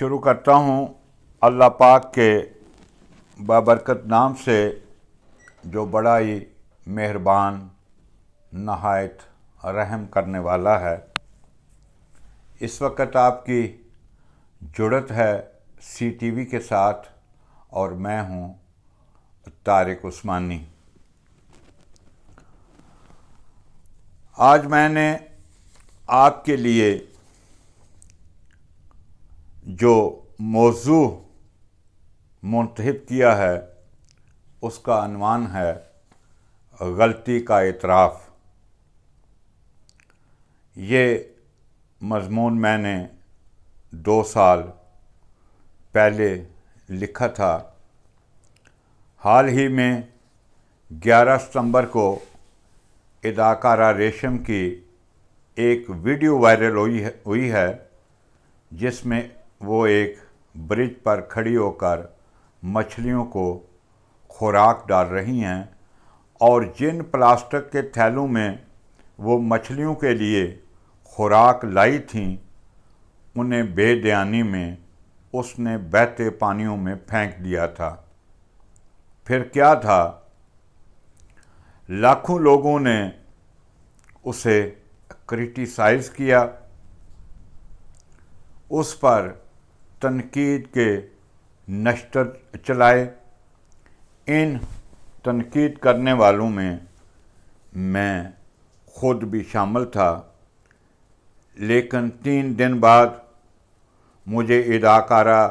شروع کرتا ہوں اللہ پاک کے بابرکت نام سے جو بڑا ہی مہربان نہایت رحم کرنے والا ہے۔ اس وقت آپ کی جڑت ہے سی ٹی وی کے ساتھ اور میں ہوں طارق عثمانی۔ آج میں نے آپ کے لیے جو موضوع منتخب کیا ہے اس کا عنوان ہے غلطی کا اعتراف۔ یہ مضمون میں نے 2 سال پہلے لکھا تھا۔ حال ہی میں 11 ستمبر کو اداکارہ ریشم کی ایک ویڈیو وائرل ہوئی ہے جس میں وہ ایک برج پر کھڑی ہو کر مچھلیوں کو خوراک ڈال رہی ہیں، اور جن پلاسٹک کے تھیلوں میں وہ مچھلیوں کے لیے خوراک لائی تھیں انہیں بے دھیانی میں اس نے بہتے پانیوں میں پھینک دیا تھا۔ پھر کیا تھا، لاکھوں لوگوں نے اسے کرٹیسائز کیا، اس پر تنقید کے نشر چلائے۔ ان تنقید کرنے والوں میں خود بھی شامل تھا، لیکن 3 دن بعد مجھے اداکارہ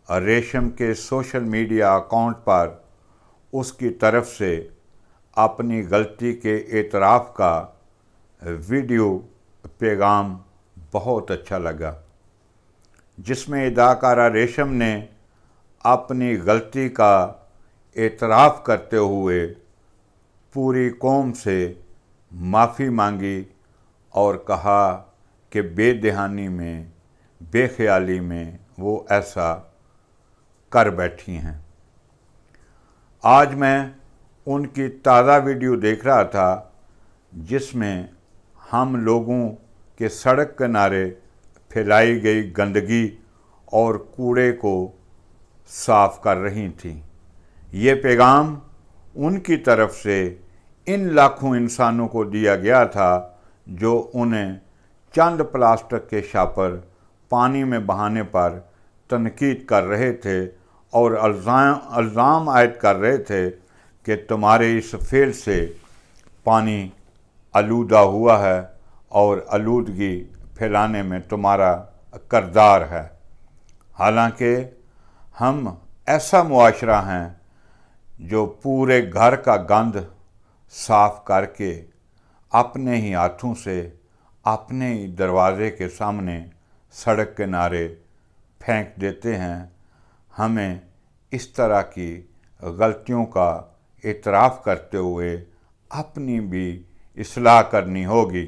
ریشم کے سوشل میڈیا اکاؤنٹ پر اس کی طرف سے اپنی غلطی کے اعتراف کا ویڈیو پیغام بہت اچھا لگا، جس میں اداکارہ ریشم نے اپنی غلطی کا اعتراف کرتے ہوئے پوری قوم سے معافی مانگی اور کہا کہ بے دہانی میں، بے خیالی میں وہ ایسا کر بیٹھی ہیں۔ آج میں ان کی تازہ ویڈیو دیکھ رہا تھا جس میں ہم لوگوں کے سڑک کنارے پھیلائی گئی گندگی اور کوڑے کو صاف کر رہی تھیں۔ یہ پیغام ان کی طرف سے ان لاکھوں انسانوں کو دیا گیا تھا جو انہیں چند پلاسٹک کے شاپر پانی میں بہانے پر تنقید کر رہے تھے اور الزام عائد کر رہے تھے کہ تمہارے اس فعل سے پانی آلودہ ہوا ہے اور آلودگی پھیلانے میں تمہارا کردار ہے۔ حالانکہ ہم ایسا معاشرہ ہیں جو پورے گھر کا گند صاف کر کے اپنے ہی ہاتھوں سے اپنے ہی دروازے کے سامنے سڑک کنارے پھینک دیتے ہیں۔ ہمیں اس طرح کی غلطیوں کا اعتراف کرتے ہوئے اپنی بھی اصلاح کرنی ہوگی۔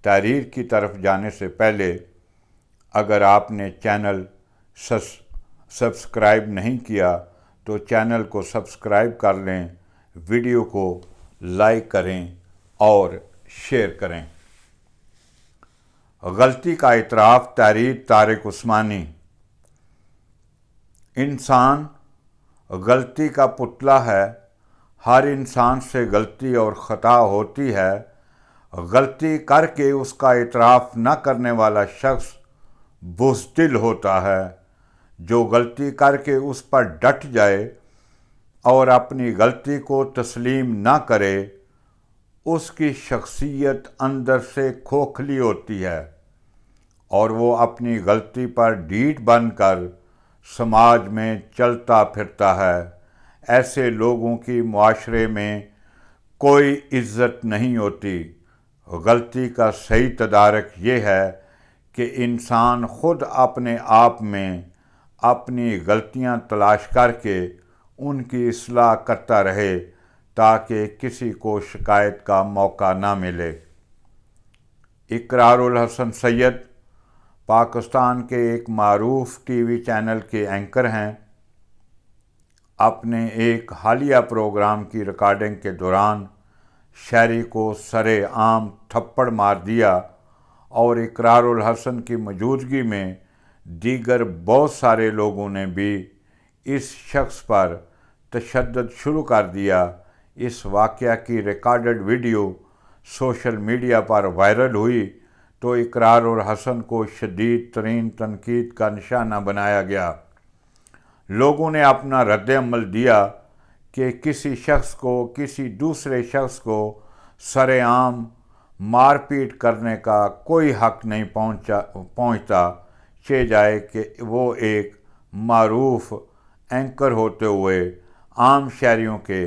تحریر کی طرف جانے سے پہلے اگر آپ نے چینل سبسکرائب نہیں کیا تو چینل کو سبسکرائب کر لیں، ویڈیو کو لائک کریں اور شیئر کریں۔ غلطی کا اعتراف، تحریر طارق عثمانی۔ انسان غلطی کا پتلا ہے۔ ہر انسان سے غلطی اور خطا ہوتی ہے۔ غلطی کر کے اس کا اعتراف نہ کرنے والا شخص بزدل ہوتا ہے۔ جو غلطی کر کے اس پر ڈٹ جائے اور اپنی غلطی کو تسلیم نہ کرے، اس کی شخصیت اندر سے کھوکھلی ہوتی ہے اور وہ اپنی غلطی پر ڈھیٹ بن کر سماج میں چلتا پھرتا ہے۔ ایسے لوگوں کی معاشرے میں کوئی عزت نہیں ہوتی۔ غلطی کا صحیح تدارک یہ ہے کہ انسان خود اپنے آپ میں اپنی غلطیاں تلاش کر کے ان کی اصلاح کرتا رہے تاکہ کسی کو شکایت کا موقع نہ ملے۔ اقرار الحسن سید پاکستان کے ایک معروف ٹی وی چینل کے اینکر ہیں۔ اپنے ایک حالیہ پروگرام کی ریکارڈنگ کے دوران شہری کو سرے عام تھپڑ مار دیا اور اقرار الحسن کی موجودگی میں دیگر بہت سارے لوگوں نے بھی اس شخص پر تشدد شروع کر دیا۔ اس واقعہ کی ریکارڈڈ ویڈیو سوشل میڈیا پر وائرل ہوئی تو اقرار الحسن کو شدید ترین تنقید کا نشانہ بنایا گیا۔ لوگوں نے اپنا رد عمل دیا کہ کسی شخص کو کسی دوسرے شخص کو سر عام مار پیٹ کرنے کا کوئی حق نہیں پہنچتا، چہ جائے کہ وہ ایک معروف اینکر ہوتے ہوئے عام شہریوں کے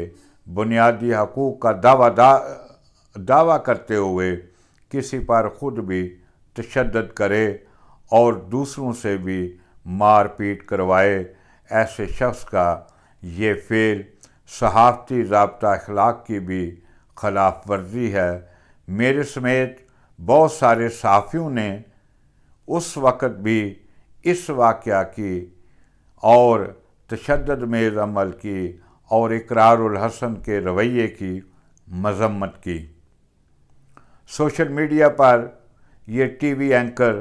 بنیادی حقوق کا دعویٰ کرتے ہوئے کسی پر خود بھی تشدد کرے اور دوسروں سے بھی مار پیٹ کروائے۔ ایسے شخص کا یہ فعل صحافتی ضابطہ اخلاق کی بھی خلاف ورزی ہے۔ میرے سمیت بہت سارے صحافیوں نے اس وقت بھی اس واقعہ کی اور تشدد میز عمل کی اور اقرار الحسن کے رویے کی مذمت کی۔ سوشل میڈیا پر یہ ٹی وی اینکر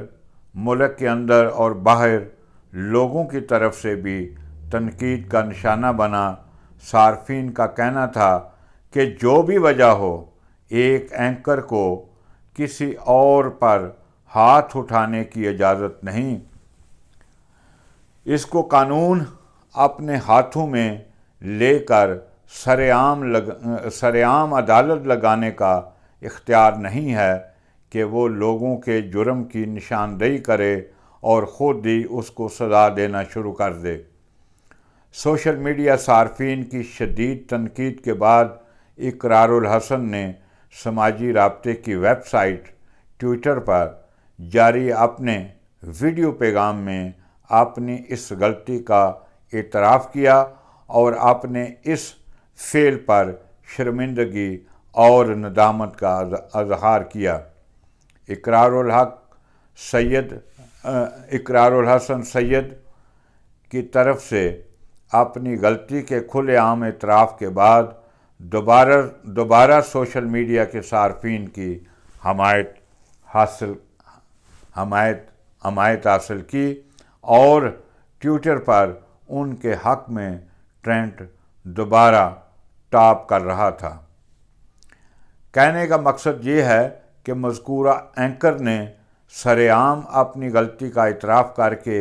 ملک کے اندر اور باہر لوگوں کی طرف سے بھی تنقید کا نشانہ بنا۔ صارفین کا کہنا تھا کہ جو بھی وجہ ہو، ایک اینکر کو کسی اور پر ہاتھ اٹھانے کی اجازت نہیں۔ اس کو قانون اپنے ہاتھوں میں لے کر سر عام عدالت لگانے کا اختیار نہیں ہے کہ وہ لوگوں کے جرم کی نشاندہی کرے اور خود ہی اس کو سزا دینا شروع کر دے۔ سوشل میڈیا صارفین کی شدید تنقید کے بعد اقرار الحسن نے سماجی رابطے کی ویب سائٹ ٹویٹر پر جاری اپنے ویڈیو پیغام میں اپنی اس غلطی کا اعتراف کیا اور اپنے اس فعل پر شرمندگی اور ندامت کا اظہار کیا۔ اقرار الحسن سید کی طرف سے اپنی غلطی کے کھلے عام اعتراف کے بعد دوبارہ سوشل میڈیا کے صارفین کی حمایت حاصل کی اور ٹویٹر پر ان کے حق میں ٹرینڈ دوبارہ ٹاپ کر رہا تھا۔ کہنے کا مقصد یہ ہے کہ مذکورہ اینکر نے سر عام اپنی غلطی کا اعتراف کر کے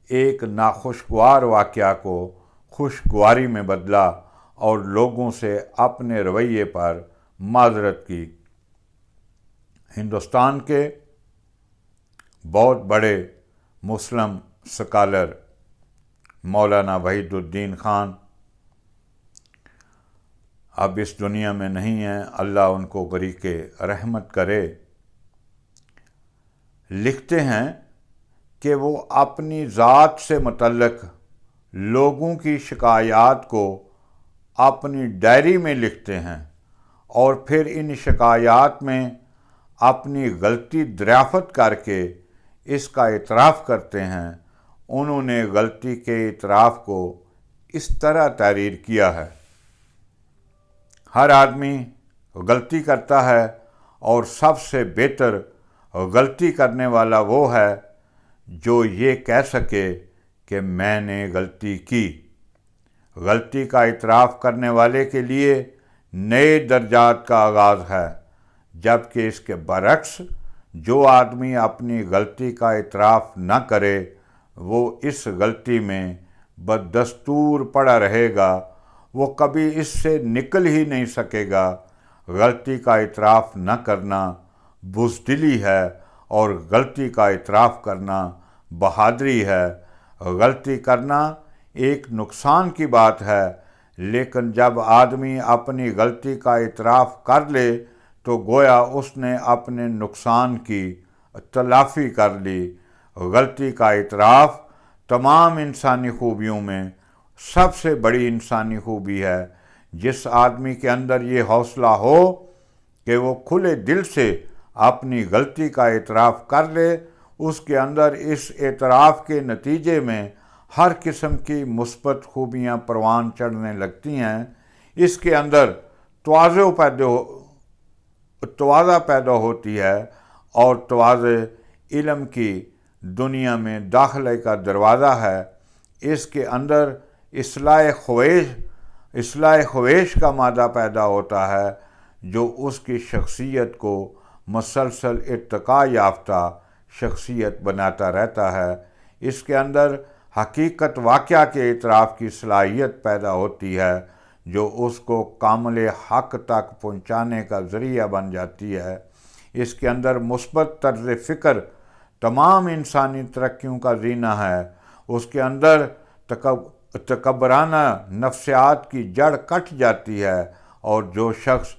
ایک ناخوشگوار واقعہ کو خوشگواری میں بدلا اور لوگوں سے اپنے رویے پر معذرت کی۔ ہندوستان کے بہت بڑے مسلم سکالر مولانا وحید الدین خان اب اس دنیا میں نہیں ہیں، اللہ ان کو غریق رحمت کرے، لکھتے ہیں کہ وہ اپنی ذات سے متعلق لوگوں کی شکایات کو اپنی ڈائری میں لکھتے ہیں اور پھر ان شکایات میں اپنی غلطی دریافت کر کے اس کا اعتراف کرتے ہیں۔ انہوں نے غلطی کے اعتراف کو اس طرح تحریر کیا ہے: ہر آدمی غلطی کرتا ہے اور سب سے بہتر غلطی کرنے والا وہ ہے جو یہ کہہ سکے کہ میں نے غلطی کی۔ غلطی کا اعتراف کرنے والے کے لیے نئے درجات کا آغاز ہے، جبکہ اس کے برعکس جو آدمی اپنی غلطی کا اعتراف نہ کرے وہ اس غلطی میں بدستور پڑا رہے گا، وہ کبھی اس سے نکل ہی نہیں سکے گا۔ غلطی کا اعتراف نہ کرنا بزدلی ہے اور غلطی کا اعتراف کرنا بہادری ہے۔ غلطی کرنا ایک نقصان کی بات ہے، لیکن جب آدمی اپنی غلطی کا اعتراف کر لے تو گویا اس نے اپنے نقصان کی تلافی کر لی۔ غلطی کا اعتراف تمام انسانی خوبیوں میں سب سے بڑی انسانی خوبی ہے۔ جس آدمی کے اندر یہ حوصلہ ہو کہ وہ کھلے دل سے اپنی غلطی کا اعتراف کر لے، اس کے اندر اس اعتراف کے نتیجے میں ہر قسم کی مثبت خوبیاں پروان چڑھنے لگتی ہیں۔ اس کے اندر تواضع پیدا ہوتی ہے اور تواضع علم کی دنیا میں داخلے کا دروازہ ہے۔ اس کے اندر اصلاح خواہش کا مادہ پیدا ہوتا ہے جو اس کی شخصیت کو مسلسل ارتقاء یافتہ شخصیت بناتا رہتا ہے۔ اس کے اندر حقیقت واقعہ کے اعتراف کی صلاحیت پیدا ہوتی ہے جو اس کو کامل حق تک پہنچانے کا ذریعہ بن جاتی ہے۔ اس کے اندر مثبت طرز فکر تمام انسانی ترقیوں کا زینہ ہے۔ اس کے اندر تکبرانہ نفسیات کی جڑ کٹ جاتی ہے، اور جو شخص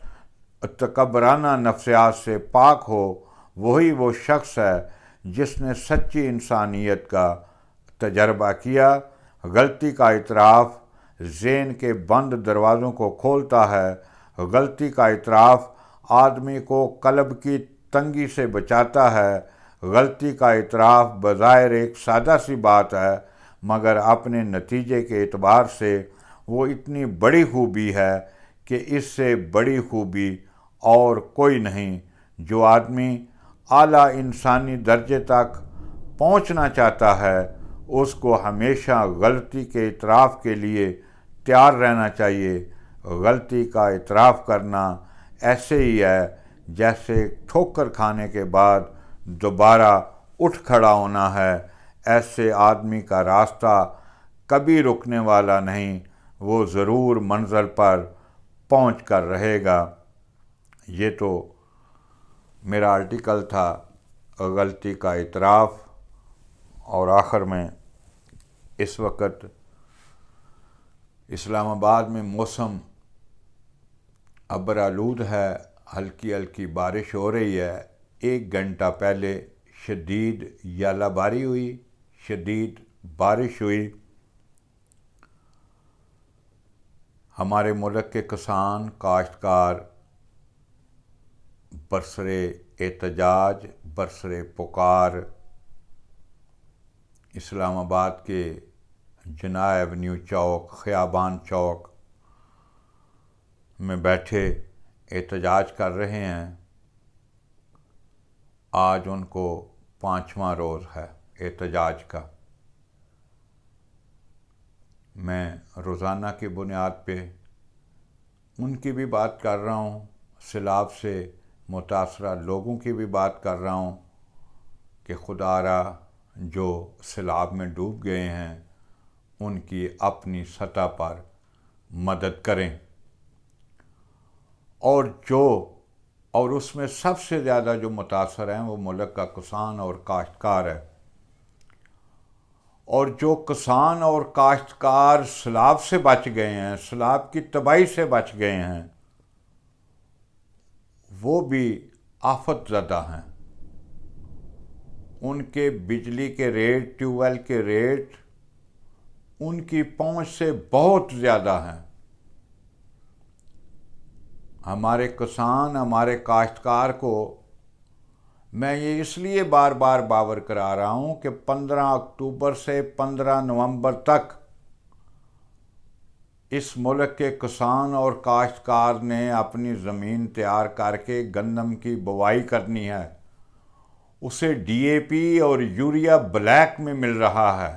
تکبرانہ نفسیات سے پاک ہو وہی وہ شخص ہے جس نے سچی انسانیت کا تجربہ کیا۔ غلطی کا اعتراف ذہن کے بند دروازوں کو کھولتا ہے۔ غلطی کا اعتراف آدمی کو قلب کی تنگی سے بچاتا ہے۔ غلطی کا اعتراف بظاہر ایک سادہ سی بات ہے، مگر اپنے نتیجے کے اعتبار سے وہ اتنی بڑی خوبی ہے کہ اس سے بڑی خوبی اور کوئی نہیں۔ جو آدمی اعلیٰ انسانی درجے تک پہنچنا چاہتا ہے اس کو ہمیشہ غلطی کے اعتراف کے لیے تیار رہنا چاہیے۔ غلطی کا اعتراف کرنا ایسے ہی ہے جیسے ٹھوکر کھانے کے بعد دوبارہ اٹھ کھڑا ہونا ہے۔ ایسے آدمی کا راستہ کبھی رکنے والا نہیں، وہ ضرور منزل پر پہنچ کر رہے گا۔ یہ تو میرا آرٹیکل تھا غلطی کا اعتراف، اور آخر میں اس وقت اسلام آباد میں موسم ابرآلود ہے، ہلکی ہلکی بارش ہو رہی ہے۔ 1 گھنٹہ پہلے شدید ژالہ باری ہوئی، شدید بارش ہوئی۔ ہمارے ملک کے کسان کاشتکار برسرِ احتجاج، برسرِ پکار اسلام آباد کے جناح ایونیو چوک، خیابان چوک میں بیٹھے احتجاج کر رہے ہیں۔ آج ان کو 5واں روز ہے احتجاج کا۔ میں روزانہ کی بنیاد پہ ان کی بھی بات کر رہا ہوں، سیلاب سے متاثرہ لوگوں کی بھی بات کر رہا ہوں کہ خدا را جو سیلاب میں ڈوب گئے ہیں ان کی اپنی سطح پر مدد کریں، اور اس میں سب سے زیادہ جو متاثر ہیں وہ ملک کا کسان اور کاشتکار ہے۔ اور جو کسان اور کاشتکار سیلاب سے بچ گئے ہیں، سیلاب کی تباہی سے بچ گئے ہیں، وہ بھی آفت زدہ ہیں۔ ان کے بجلی کے ریٹ، ٹیوب ویل کے ریٹ ان کی پہنچ سے بہت زیادہ ہیں۔ ہمارے کسان، ہمارے کاشتکار کو میں یہ اس لیے بار بار باور کرا رہا ہوں کہ 15 اکتوبر سے 15 نومبر تک اس ملک کے کسان اور کاشتکار نے اپنی زمین تیار کر کے گندم کی بوائی کرنی ہے۔ اسے ڈی اے پی اور یوریا بلیک میں مل رہا ہے۔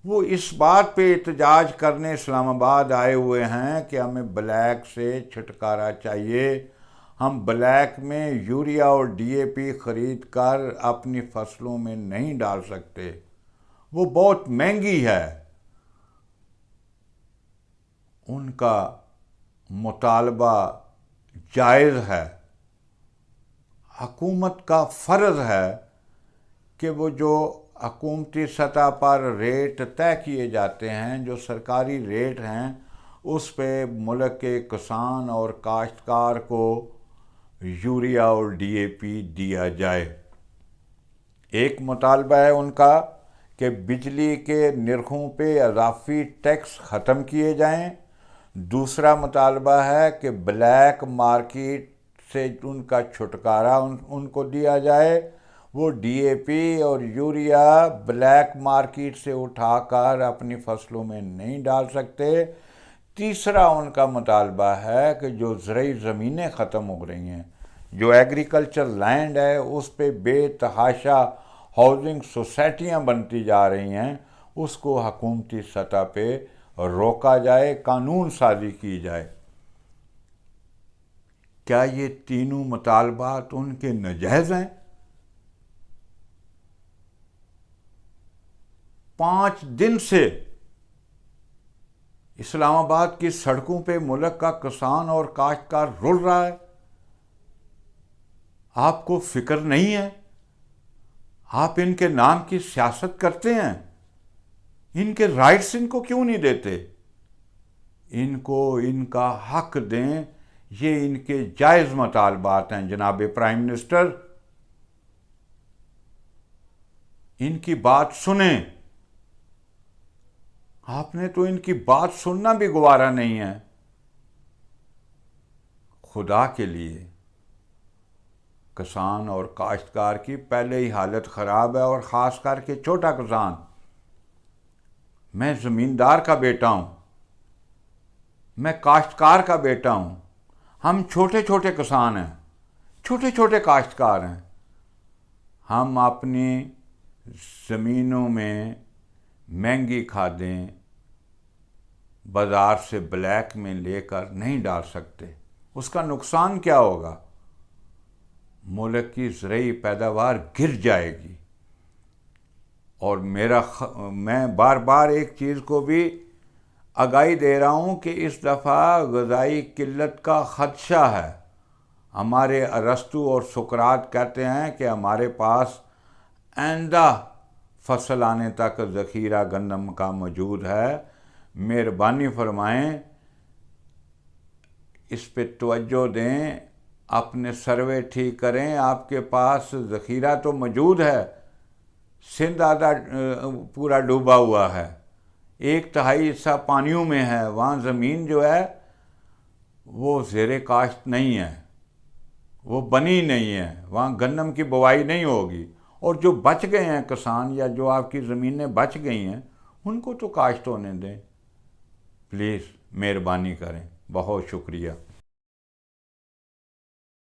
وہ اس بات پہ احتجاج کرنے اسلام آباد آئے ہوئے ہیں کہ ہمیں بلیک سے چھٹکارا چاہیے، ہم بلیک میں یوریا اور ڈی اے پی خرید کر اپنی فصلوں میں نہیں ڈال سکتے، وہ بہت مہنگی ہے۔ ان کا مطالبہ جائز ہے۔ حکومت کا فرض ہے کہ وہ جو حکومتی سطح پر ریٹ طے کیے جاتے ہیں، جو سرکاری ریٹ ہیں، اس پہ ملک کے کسان اور کاشتکار کو یوریا اور ڈی اے پی دیا جائے۔ ایک مطالبہ ہے ان کا کہ بجلی کے نرخوں پہ اضافی ٹیکس ختم کیے جائیں۔ دوسرا مطالبہ ہے کہ بلیک مارکیٹ سے ان کا چھٹکارا ان کو دیا جائے، وہ ڈی اے پی اور یوریا بلیک مارکیٹ سے اٹھا کر اپنی فصلوں میں نہیں ڈال سکتے۔ تیسرا ان کا مطالبہ ہے کہ جو زرعی زمینیں ختم ہو رہی ہیں، جو ایگریکلچر لینڈ ہے، اس پہ بے تحاشا ہاؤسنگ سوسائٹیاں بنتی جا رہی ہیں اس کو حکومتی سطح پہ روکا جائے، قانون سازی کی جائے۔ کیا یہ تینوں مطالبات ان کے ناجائز ہیں؟ 5 دن سے اسلام آباد کی سڑکوں پہ ملک کا کسان اور کاشتکار رول رہا ہے۔ آپ کو فکر نہیں ہے؟ آپ ان کے نام کی سیاست کرتے ہیں، ان کے رائٹس ان کو کیوں نہیں دیتے؟ ان کو ان کا حق دیں، یہ ان کے جائز مطالبات ہیں جناب پرائم منسٹر۔ ان کی بات سنیں۔ آپ نے تو ان کی بات سننا بھی گوارا نہیں ہے۔ خدا کے لیے، کسان اور کاشتکار کی پہلے ہی حالت خراب ہے، اور خاص کر کے چھوٹا کسان۔ میں زمیندار کا بیٹا ہوں، میں کاشتکار کا بیٹا ہوں، ہم چھوٹے چھوٹے کسان ہیں، چھوٹے چھوٹے کاشتکار ہیں۔ ہم اپنی زمینوں میں مہنگی کھادیں بازار سے بلیک میں لے کر نہیں ڈال سکتے۔ اس کا نقصان کیا ہوگا؟ ملک کی زرعی پیداوار گر جائے گی۔ اور میں بار بار ایک چیز کو بھی آگاہی دے رہا ہوں کہ اس دفعہ غذائی قلت کا خدشہ ہے۔ ہمارے ارسطو اور سقراط کہتے ہیں کہ ہمارے پاس آئندہ فصل آنے تک ذخیرہ گندم کا موجود ہے۔ مہربانی فرمائیں، اس پہ توجہ دیں، اپنے سروے ٹھیک کریں۔ آپ کے پاس ذخیرہ تو موجود ہے، سندھ آدھا پورا ڈوبا ہوا ہے، 1/3 حصہ پانیوں میں ہے، وہاں زمین جو ہے وہ زیر کاشت نہیں ہے، وہ بنی نہیں ہے، وہاں گندم کی بوائی نہیں ہوگی۔ اور جو بچ گئے ہیں کسان، یا جو آپ کی زمینیں بچ گئی ہیں، ان کو تو کاشت ہونے دیں۔ پلیز مہربانی کریں، بہت شکریہ۔